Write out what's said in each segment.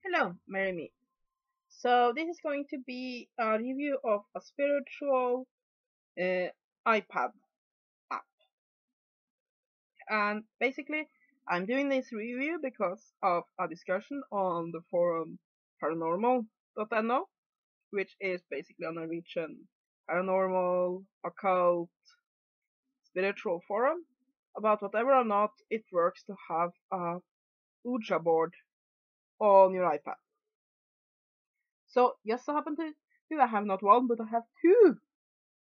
Hello, marry me. So this is going to be a review of a spiritual uh, iPad app, and basically I'm doing this review because of a discussion on the forum paranormal.no, which is basically a Norwegian paranormal, occult, spiritual forum about whatever or not it works to have a Ouija board on your iPad. So just so happen to I have not one, but I have two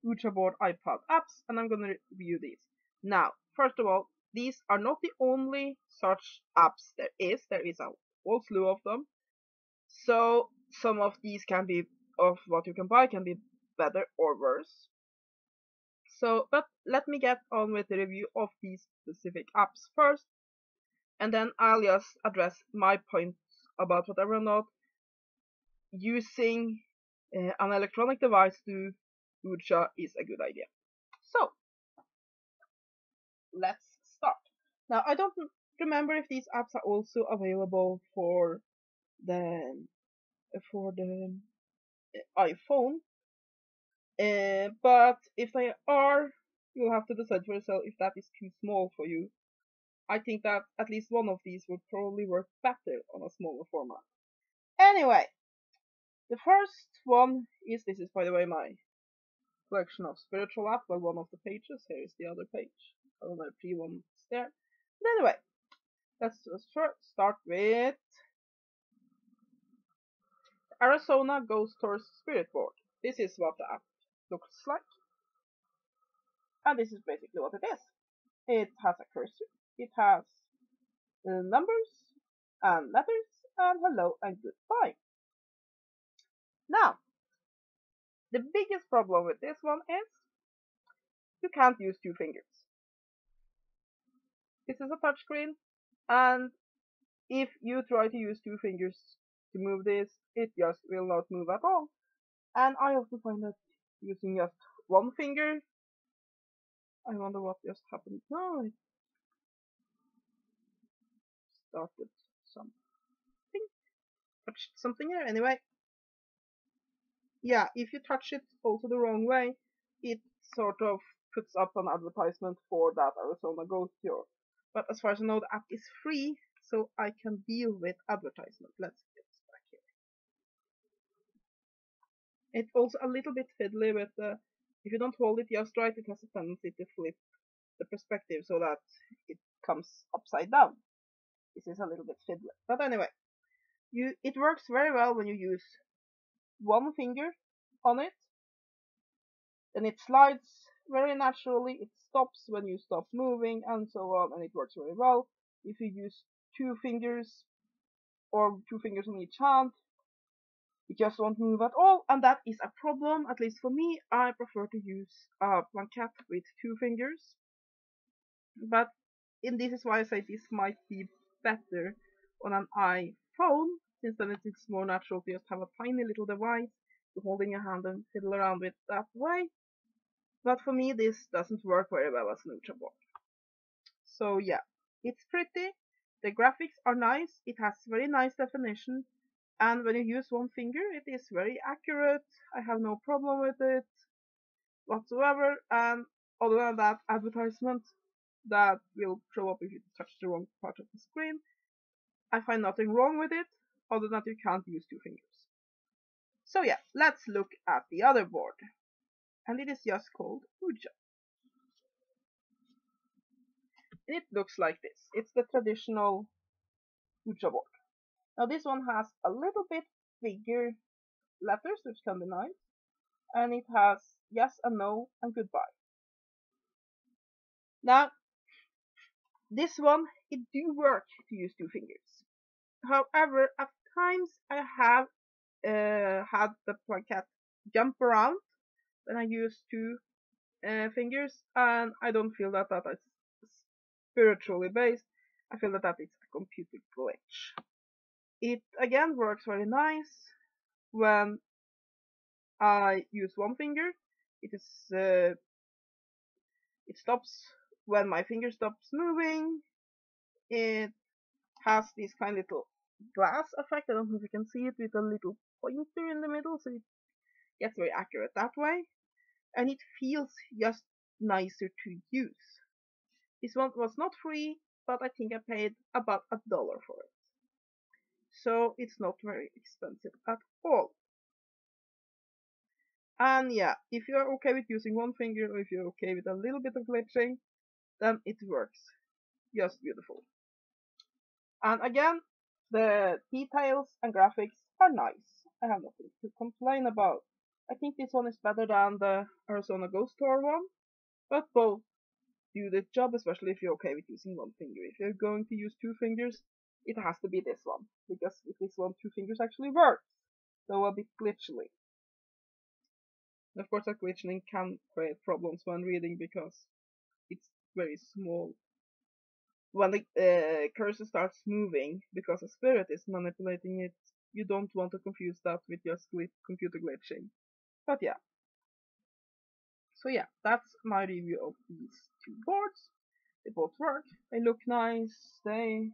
Ouija board iPad apps, and I'm gonna review these. Now, first of all, these are not the only such apps there is. There is a whole slew of them. So some of these can be of what you can buy can be better or worse. So, but let me get on with the review of these specific apps first, and then I'll just address my points about whether or not using an electronic device to Ouija is a good idea. So, let's start. Now, I don't remember if these apps are also available the for the iPhone, but if they are, you'll have to decide for yourself if that is too small for you. I think that at least one of these would probably work better on a smaller format. Anyway, the first one is this is by the way my collection of spiritual apps. Well, one of the pages. Here is the other page. I don't know if the one is there. But anyway, let's just first start with Arizona Ghost Tours Spirit Board. This is what the app looks like, and this is basically what it is. It has a cursor, it has numbers and letters, and hello and goodbye. Now, the biggest problem with this one is you can't use two fingers. This is a touchscreen, and if you try to use two fingers to move this, it just will not move at all. And I also find that using just one finger, I wonder what just happened. No, it started something, touched something here. Anyway, yeah, if you touch it also the wrong way, it sort of puts up an advertisement for that Arizona Ghost Tour. But as far as I know, the app is free, so I can deal with advertisement. Let's get back here. It's also a little bit fiddly with the, if you don't hold it just right, it has a tendency to flip the perspective so that it comes upside down. This is a little bit fiddly. But anyway, it works very well when you use one finger on it, then it slides very naturally, it stops when you stop moving, and so on, and it works very well. If you use two fingers or two fingers on each hand, it just won't move at all, and that is a problem, at least for me. I prefer to use a blanket with two fingers, but this is why I say this might be better on an iPhone, since then it's more natural to just have a tiny little device to hold in your hand and fiddle around with that way. But for me, this doesn't work very well as an Ouija board. So yeah, it's pretty. The graphics are nice. It has very nice definition. And when you use one finger, it is very accurate. I have no problem with it whatsoever. And other than that advertisement that will show up if you touch the wrong part of the screen, I find nothing wrong with it, other than that you can't use two fingers. So yeah, let's look at the other board. And it is just called Ouija. And it looks like this. It's the traditional Ouija board. Now this one has a little bit bigger letters, which can be nice, and it has yes and no and goodbye. Now this one, it do work to use two fingers. However, at times I have had the plaquette jump around when I use two fingers, and I don't feel that that is spiritually based. I feel that that is a computer glitch. It again works very nice when I use one finger. It stops when my finger stops moving. It has these kind of little glass effect. I don't know if you can see it with a little pointer in the middle, so it gets very accurate that way. And it feels just nicer to use. This one was not free, but I think I paid about $1 for it. So it's not very expensive at all. And yeah, if you're okay with using one finger, or if you're okay with a little bit of glitching, then it works just beautiful. And again, the details and graphics are nice. I have nothing to complain about. I think this one is better than the Arizona Ghost Tour one, but both do the job, especially if you're okay with using one finger. If you're going to use two fingers, it has to be this one, because with this one, two fingers actually works, though a bit glitchily. Of course, that glitching can create problems when reading because it's very small. When the cursor starts moving, because a spirit is manipulating it, you don't want to confuse that with just computer glitching. But yeah. So yeah, that's my review of these two boards. They both work. They look nice. They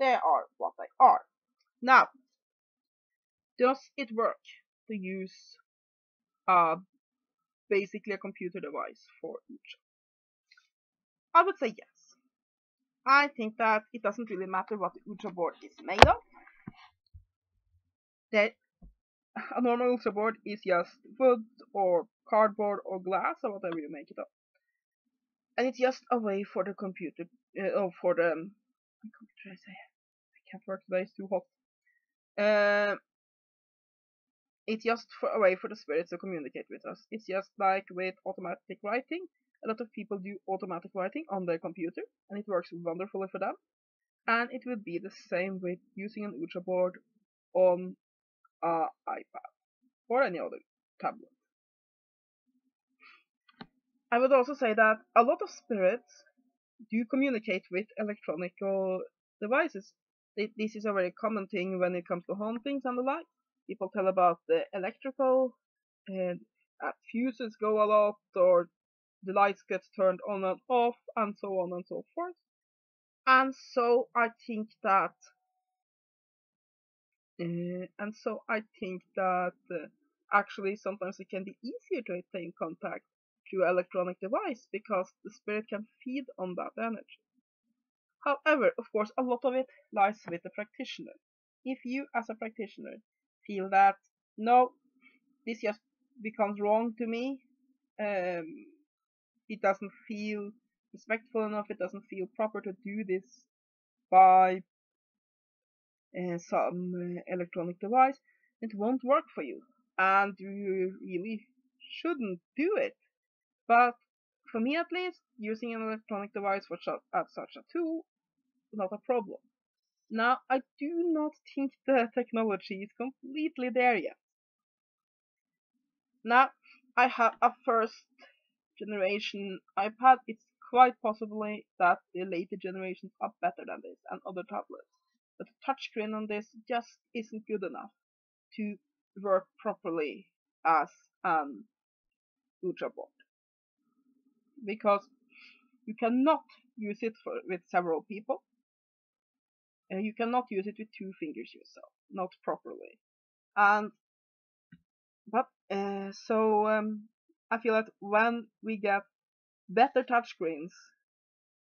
are what they are. Now, does it work to use basically a computer device for each? I would say yes. I think that it doesn't really matter what the Ouija board is made of. That a normal Ouija board is just wood or cardboard or glass or whatever you make it of. And it's just a way for the computer, for the computer, I can't work today, it's too hot. It's just a way for the spirits to communicate with us. It's just like with automatic writing. A lot of people do automatic writing on their computer, and it works wonderfully for them. And it would be the same with using an Ouija board on an iPad or any other tablet. I would also say that a lot of spirits do communicate with electronic devices. This is a very common thing when it comes to hauntings and the like. People tell about the electrical, and fuses go a lot, or the lights get turned on and off, and so on and so forth. And so I think that, actually sometimes it can be easier to attain contact through electronic device because the spirit can feed on that energy. However, of course, a lot of it lies with the practitioner. If you, as a practitioner, feel that, no, this just becomes wrong to me, it doesn't feel respectful enough, it doesn't feel proper to do this by some electronic device, it won't work for you. And you really shouldn't do it. But for me at least, using an electronic device as such a tool is not a problem. Now, I do not think the technology is completely there yet. Now, I have a first generation iPad. It's quite possibly that the later generations are better than this and other tablets. But the touchscreen on this just isn't good enough to work properly as an Ouija board. Because you cannot use it with several people. You cannot use it with two fingers yourself, not properly. And I feel that when we get better touchscreens,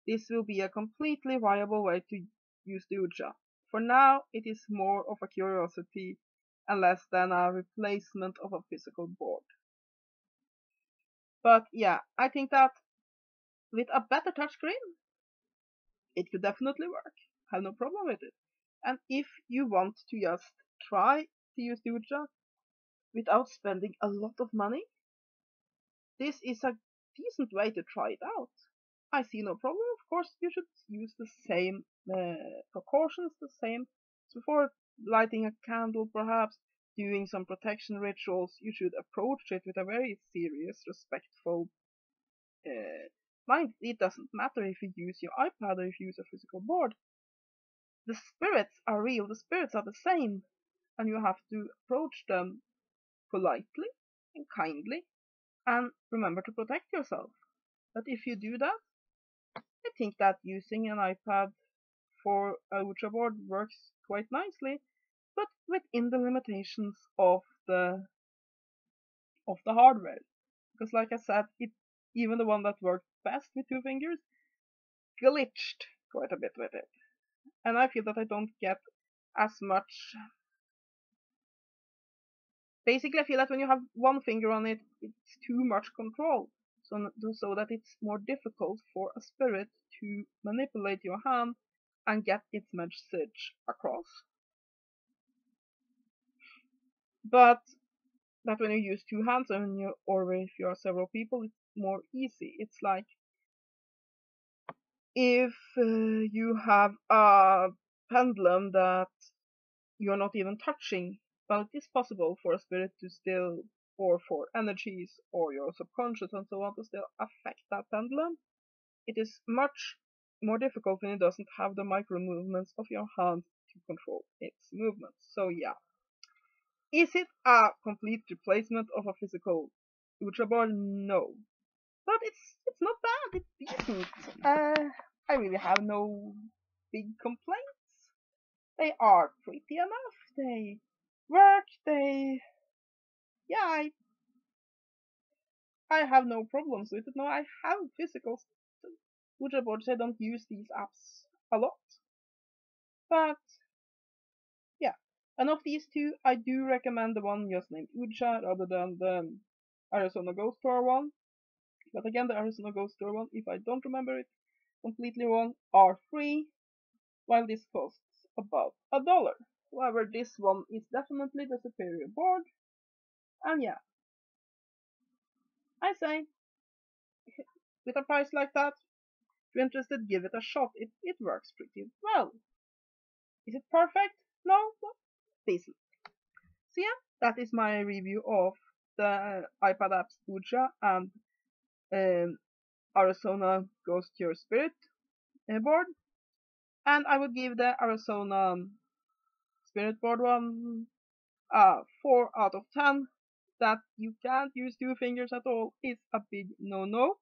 this will be a completely viable way to use the Ouija. For now, it is more of a curiosity and less than a replacement of a physical board. But yeah, I think that with a better touchscreen, it could definitely work. I have no problem with it. And if you want to just try to use the Ouija without spending a lot of money, this is a decent way to try it out. I see no problem. Of course, you should use the same precautions, the same. So before lighting a candle, perhaps doing some protection rituals, you should approach it with a very serious, respectful mind. It doesn't matter if you use your iPad or if you use a physical board. The spirits are real. The spirits are the same, and you have to approach them politely and kindly, and remember to protect yourself. But if you do that, I think that using an iPad for a Ouija board works quite nicely, but within the limitations of the hardware. Because like I said, even the one that worked best with two fingers glitched quite a bit with it. And I feel that I don't get as much. Basically, I feel that when you have one finger on it, it's too much control. So that it's more difficult for a spirit to manipulate your hand and get its message across. But that when you use two hands or if you are several people, it's more easy. It's like if you have a pendulum that you're not even touching, well, it is possible for a spirit to still, or for energies or your subconscious and so on, to still affect that pendulum. It is much more difficult when it doesn't have the micro movements of your hand to control its movements. So yeah. Is it a complete replacement of a physical Ouija board? No. But it's not bad, it's decent. I really have no big complaints. They are pretty enough. They work, yeah, I have no problems with it. No, I have physical Ouija boards. I don't use these apps a lot. But yeah. And of these two, I do recommend the one just named Ouija rather than the Arizona Ghost Tour one. But again, the Arizona Ghost Tour one, if I don't remember it completely wrong, are free, while this costs about $1. However, this one is definitely the superior board. And yeah, I say, with a price like that, if you're interested, give it a shot. It works pretty well. Is it perfect? No, but decent. So yeah, that is my review of the iPad apps Ouija and Arizona Ghost Your Spirit board. And I would give the Arizona Spirit board one 4 out of 10. That you can't use two fingers at all is a big no-no.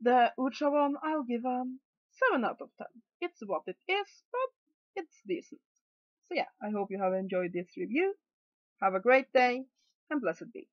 The Ouija one I'll give a 7 out of 10. It's what it is, but it's decent. So yeah, I hope you have enjoyed this review. Have a great day, and blessed be.